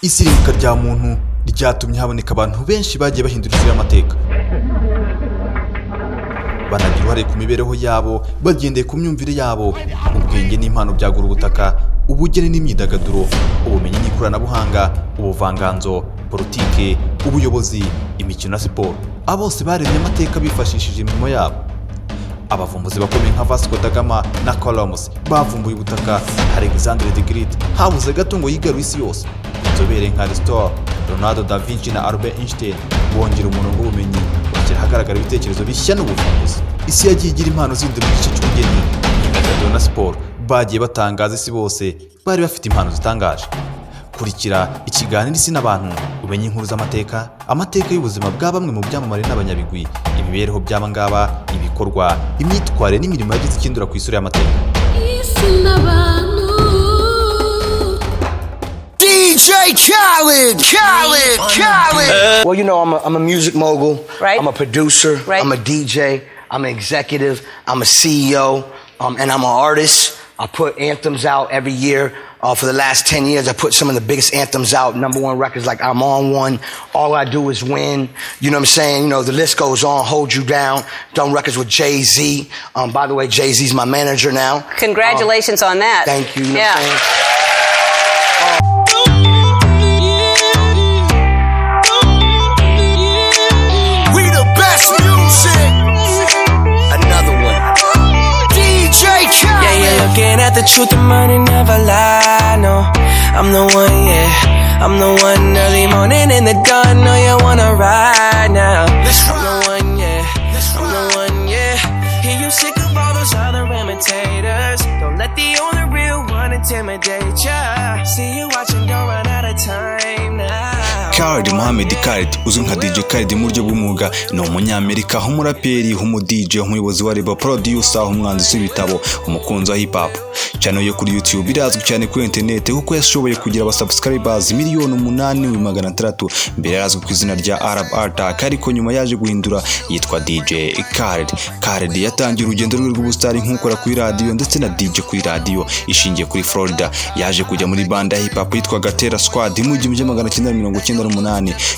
Isirika rya muntu ryatumye haboneka abantu benshi bagiye bahindura isi y'amateka, banagira uruhare ku mibereho yabo bagendeye ku myumvire yabo, ubwenge n'impano byagura ubutaka, ubugeni n'imyidagaduro, ubumenyi n'ikoranabuhanga, ubuvanganzo, politike, ubuyobozi, imikino na siporo. Abose baremye amateka bifashishije imirimo yabo. Abavumbuzi bakomeye nka Vasco da Gama na Columbus bavumbuye ubutaka, Alexander the Great habuze gato ngo yigarure isi yose. Inzobere nka Aristotle, Leonardo da Vinci na Albert Einstein bongera umurongo w'ubumenyi, bashyira ahagaragara ibitekerezo bishya n'ubuvumbuzi. Isi yagiye igira impano zindi mu gice cy'ubugeni, imyidagaduro na siporo. Bagiye batangaza isi bose bari bafite impano zitangaje. Kurikira ikiganiro Isi n'abantu, umenye inkuru z'amateka, amateka y'ubuzima bwa bamwe mu byamamare n'abanyabigwi, imibereho by'aba ngaba, ibikorwa, imyitwarire n'imirimo yagize ikindura ku isura y'amateka. Isi n'abantu. DJ Khaled. Well, you know, I'm a music mogul. Right. I'm a producer. Right. I'm a DJ. I'm an executive. I'm a CEO. And I'm an artist. I put anthems out every year. For the last 10 years, I put some of the biggest anthems out, #1 records like I'm On One, All I Do Is Win, you know what I'm saying? You know, the list goes on, Hold You Down, done records with Jay-Z. By the way, Jay-Z's my manager now. Congratulations on that. Thank you, you know what I'm saying? We the best music. Another one. DJ Khaled. Yeah, you're looking at the truth, the money never lie, no. I'm the one, yeah. I'm the one early morning in the dawn, know you wanna ride now. I'm the one, yeah. I'm the one, yeah. Hear you sick of all those other imitators. Don't let the only real one intimidate ya. See you watching, don't run out of time now. Khaled Mohamed Khaled, uzwi nka DJ Khaled mu buryo bw'umwuga, ni umunyamerika, umuraperi, umu-DJ, umuyobozi wa label, producer, umwanditsi w'ibitabo, umukunzi wa hip hop. Channel yo kuri YouTube irazwi cyane kuri internet kuko yashoboye kugira abasubscribers 8,600,000. Mbere yarazwi ku izina rya Arab Attack, ariko nyuma yaje guhindura yitwa DJ Khaled. Khaled yatangiye urugendo rwe rw'ubustari nk'ukora kuri radio ndetse na DJ kuri radio ishingiye kuri Florida. Yaje kujya muri banda hip hop yitwaga Terror Squad mu 1998.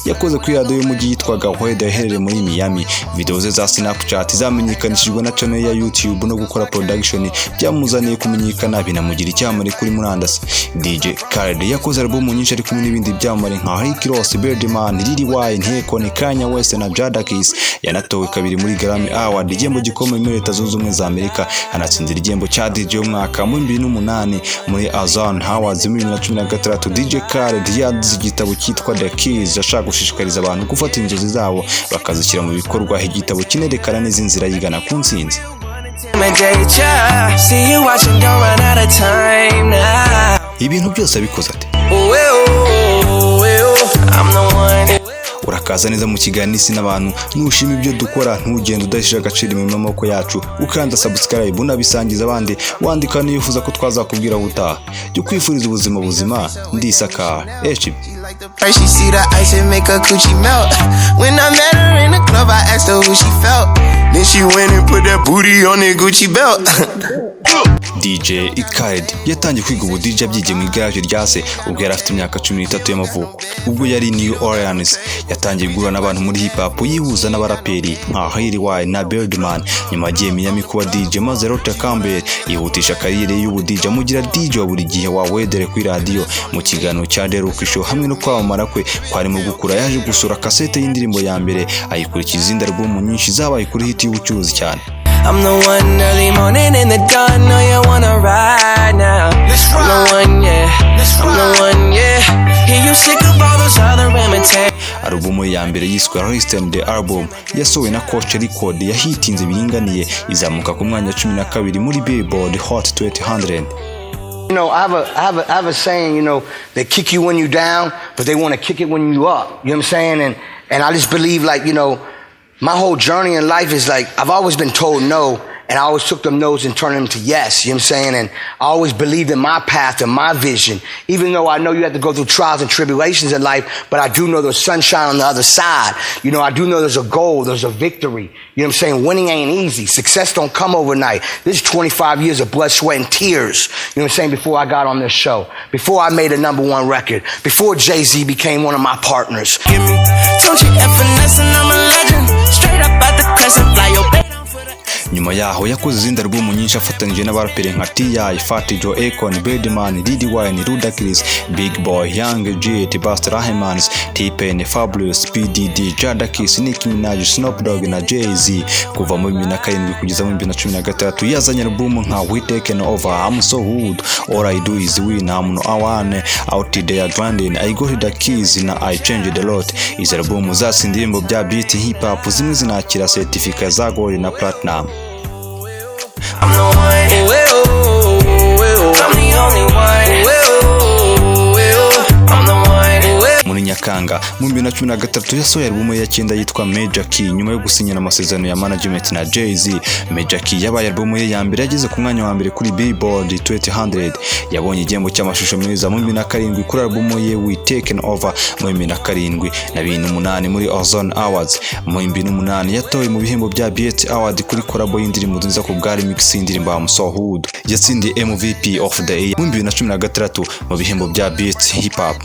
Yakoze kuri radio y'umujyi yitwaga Weda iherereye muri Miami. Video ze za Snapchat zamenyekanishijwe na channel ya YouTube no gukora production byamuzaniye kumenyekana binamugira icyamare kuri murandasi. DJ Khaled yakoze album nyinshi ari kumwe n'ibindi byamare nka Rick Ross, Birdman, Lil Wayne, Akon, Kanye West na Jadakiss. Yanatowe kabiri muri Grammy Award, igihembo gikomeye muri Leta Zunze Ubumwe za Amerika. Anatsindira igihembo cya DJ w'umwaka mu 2008 muri Azan Awards mu 2016. DJ Khaled yagize igitabo cyitwa The Keys, ashaka gushishikariza abantu gufata inzozi zabo bakazishyira mu bikorwa. Igitabo kinerekana neza inzira yigana ku ntsinzi. Ibintu byose abikoze ate? Urakaza neza mu kiganiro Isi n'abantu. Nushima ibyo dukora, ntugende udashira agaciro mu maboko yacu, ukanda subscribe unabisangiza abandi, wandika niyo ufuza ko twazakubwira ubutaha. Cyo kwifuriza ubuzima buzima. Ndisaka HB. First she see the ice and make her coochie melt. When I met her in the club, I asked her who she felt. Then she went and put that booty on that Gucci belt. DJ Khaled yatangiye kwiga ubu DJ abyigiye mu igaraje rya se ubwo yari afite imyaka 13 y'amavuko. Ubwo yari New Orleans yatangiye guhura n'abantu muri hip hop yihuza n'abaraperi nka Lil Wayne na Birdman. Nyuma agiye Miami kuba DJ maze Rota Campbell yihutisha kariyeri y'ubu DJ amugira DJ wa buri gihe wa Wedere kuri radio. Mu kiganiro cya The Rock Show hamwe no kwamamara kwe kwarimo gukura, yaje gusura kasete y'indirimbo ya mbere ayikurikiza izindi album nyinshi zabaye kuri hit y'ubucuruzi cyane. I'm the one early morning in the dawn, know you wanna ride now. I'm the one, yeah. I'm the one, yeah. Hear you sick of all those other imitators. Album ya mbere yiswe Rest and the Album yasohowe na Coach Record yahitinze biringaniye, izamuka ku mwanya 12 muri Billboard Hot 200. You know, I have a saying, you know, they kick you when you down, but they want to kick it when you up. You know what I'm saying? And I just believe, like, you know, my whole journey in life is like, I've always been told no, And I always took them no's and turned them to yes, you know what I'm saying? And I always believed in my path and my vision, even though I know you have to go through trials and tribulations in life, but I do know there's sunshine on the other side. You know, I do know there's a goal, there's a victory. You know what I'm saying? Winning ain't easy. Success don't come overnight. This is 25 years of blood, sweat, and tears. You know what I'm saying? Before I got on this show, before I made a #1 record, before Jay-Z became one of my partners. Give me, don't you ever finesse and I'm a legend. Straight up out the crescent, fly your bed. nyuma yaho yakoze izindi album nyinshi afatanyije n'abaraperi nka T.I, Fat Joe, Akon, Birdman, Diddy Wine, Ludacris, Big Boy, Young G, Busta Rhymes, T-Pain, Fabulous, P. Diddy, Jadakiss, Nicki Minaj, Snoop Dogg na Jay-Z. Kuva mu 2007 kugeza mu 2013 yazanye album nka We Taken Over, I'm So Hood, All I Do Is Win, I'm No One, Out There Grinding, I Got The Keys na I Changed A Lot. Izi album zasinze indirimbo bya beat hip hop zimwe zinakira certificate za gold na platinum. I'm the one. I'm the only one. I'm the one. Muri Nyakanga mu 2013 yasohoye album ya 9 yitwa Major Key nyuma yo gusinyana amasezerano ya management na Jay-Z. Major Key yabaye album ye ya mbere yageze ku mwanya wa mbere kuri Billboard 200. Yabonye igihembo cy'amashusho meza mu 2007 kuri album ye We Taken Over mu 2007 na 2008 muri Ozone Awards. Mu 2008 yatowe mu bihembo bya BET Award kuri collabo y'indirimbo nziza ku bwa remix y'indirimbo I'm So Hood. Yatsindiye MVP of the Year mu 2016 mu bihembo bya BET Hip Hop.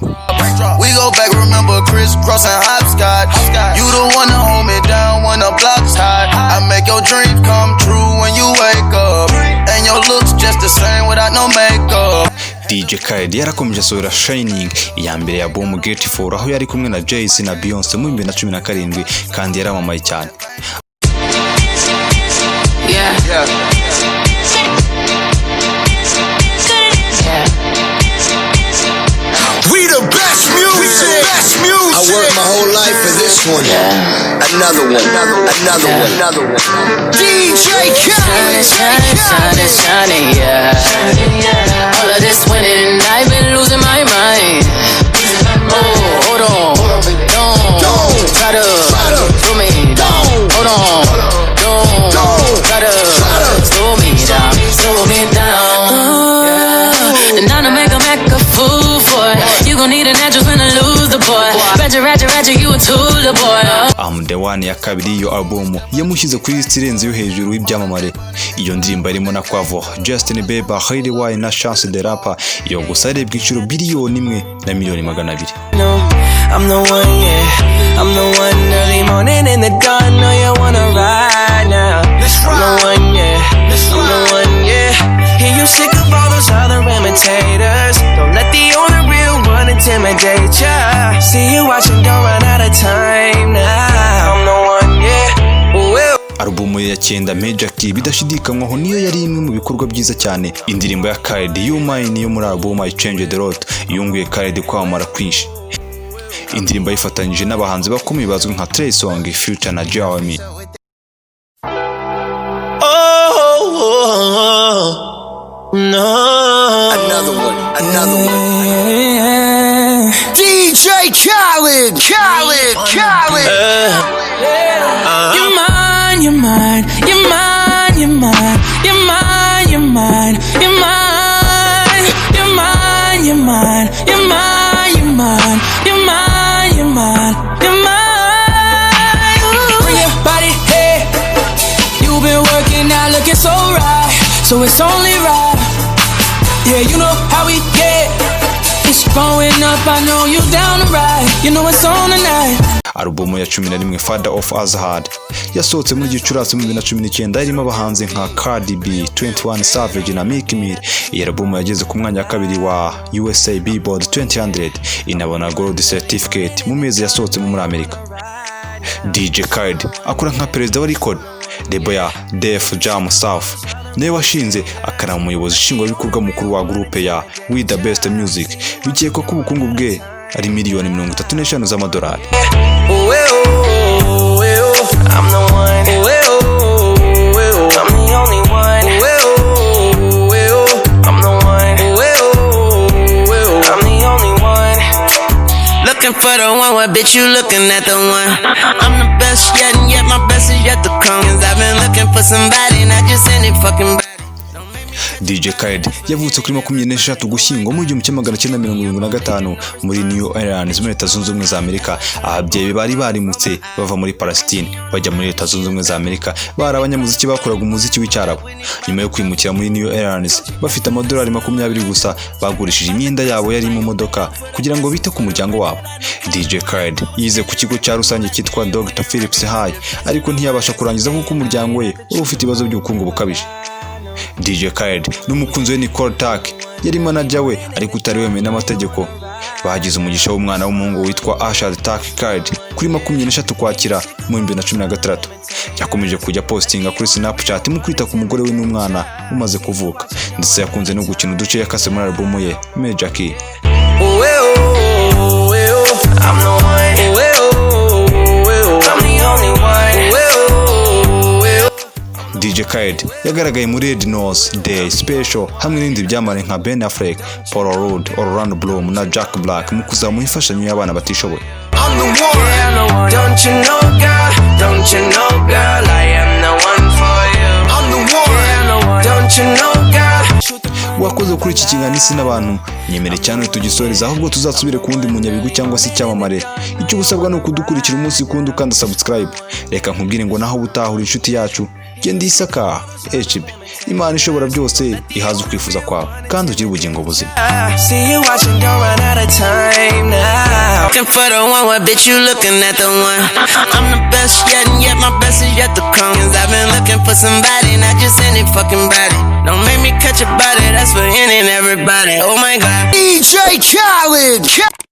We go back, remember Chris Cross and Hopscotch. You the one to hold me down when the block's hot. I make your dreams come true when you wake up, and your looks just the same without no makeup. DJ Khaled yarakomeje asohora Shining, iya mbere ya album Grateful, aho yari kumwe na Jay-Z na Beyonce mu 2017 kandi yaramamaye cyane. We the best music. I worked my whole life for this one. Another one. DJ Khaled. Shining, yeah. All of this winning, I've been losing my mind. Oh, hold on, don't try to slow me down. Hold on, don't try to slow me down. And now to make a fool for it. You gon' need an address when I lose the boy. Ratchet, you a tool, the boy. I'm the one ya kabiri iyo album yamushyize kuri list irenze yo hejuru y'ibyamamare. Iyo ndirimbo irimo na Quavo, Justin Bieber, Lil Wayne na Chance the Rapper. Iyo gusa arebwa inshuro biliyoni 1 na miliyoni 200. I'm the one, yeah. I'm the one early morning in the dawn. Know you wanna ride now. I'm the one, yeah. I'm the one, yeah. Hear you sick of all those other imitators. Don't let the only real one intimidate ya. See you watching, don't run out of time now. I'm the one, yeah. Well. Album ya 9 Major Key bidashidikanywaho niyo yari imwe mu bikorwa byiza cyane. Indirimbo ya Khaled You Mine yo muri album I Changed A Lot yunguye Khaled kwamara kwinshi. Indirimbo yifatanyije n'abahanzi bakomeye bazwi nka Trey Songz, Future na Jeremy. No. Another one. DJ Khaled. You're mine, you're mine, you're mine, you're mine, you're mine, you're mine, you're mine, you're mine, you're mine, you're mine, you're mine, you're mine, you're mine, you're mine. Bring your body here. You've been working out, looking so right, so it's only right. Yeah, you know how we get. It's going up, I know you down to ride. You know it's on tonight. Album ya 11 Father of Azhar yasohotse muri Gicurasi mu 2019 irimo abahanzi nka Cardi B, 21 Savage na Meek Mill. Iyi album yageze ku mwanya wa kabiri wa USA Billboard 200 inabona gold certificate mu mezi yasohotse muri Amerika. DJ Khaled akora nka perezida wa record label ya Def Jam South, niwe washinze akana umuyobozi nshingwabikorwa mukuru wa groupe ya We The Best Music. Bikekwa ko ubukungu bwe ari miliyoni 35 z'amadolari. I'm the one. I'm the only one. I'm the one. I'm the only one. Look Looking for the one, what bitch you looking at the one? I'm the best yet, and yet my best is yet to come. Cause I've been looking for somebody, not just any fucking body. DJ Khaled yavutse kuri 26 Ugushyingo mu 1975 muri New Orleans muri Leta Zunze Ubumwe za Amerika. Ababyeyi be bari barimutse bava muri Palestine bajya muri Leta Zunze Ubumwe za Amerika. Bari abanyamuziki bakoraga umuziki w'icyarabu. Nyuma yo kwimukira muri New Orleans bafite amadolari 20 gusa, bagurishije imyenda yabo yari mu modoka kugira ngo bite ku muryango wabo. DJ Khaled yize ku kigo cya rusange cyitwa Dr. Phillips High, ariko ntiyabasha kurangiza kuko umuryango we wari ufite ibibazo by'ubukungu bukabije. DJ Khaled n'umukunzi we Nicole Tuck yari manager we ariko utari wemewe n'amategeko. Bagize umugisha w'umwana w'umuhungu witwa Asher Tuck Khaled kuri 23 Ukwakira mu 2016. Yakomeje kujya postinga kuri Snapchat mu kwita ku mugore we n'umwana umaze kuvuka, ndetse yakunze no gukina uduce yakase muri album ye Major Key. I'm the one. I'm the only one. DJ Khaled yagaragaye muri Red Nose Day Special hamwe n'indi byamare nka Ben Affleck, Paul Rudd, Orlando Bloom na Jack Black mu kuzamuha imfashanyo y'abana batishoboye. I'm the one. Don't you know, girl? Don't you know, girl? I am the one for you. I'm the one. Don't you know, girl? Wakoze kuri iki kiganiro n'abantu nyemere cyane tugisoreza, ahubwo tuzasubire ku wundi munyabigu cyangwa se cyamamare. Icyo gusabwa no kudukurikira umunsi kundi ukanda subscribe. Reka nkubwire ngo naho butahura inshuti yacu Gendi Isaka HB. Imana ishobora byose ihaza ukwifuza kwawe kandi ugira ubugingo buzima. See you watching, don't run out of time now. Looking for the one, what bitch you looking at the one? I'm the best yet, and yet my best is yet to come. Cause I've been looking for somebody, not just any fucking body. Don't make me catch a body, that's for any and everybody. Oh my God. DJ Khaled.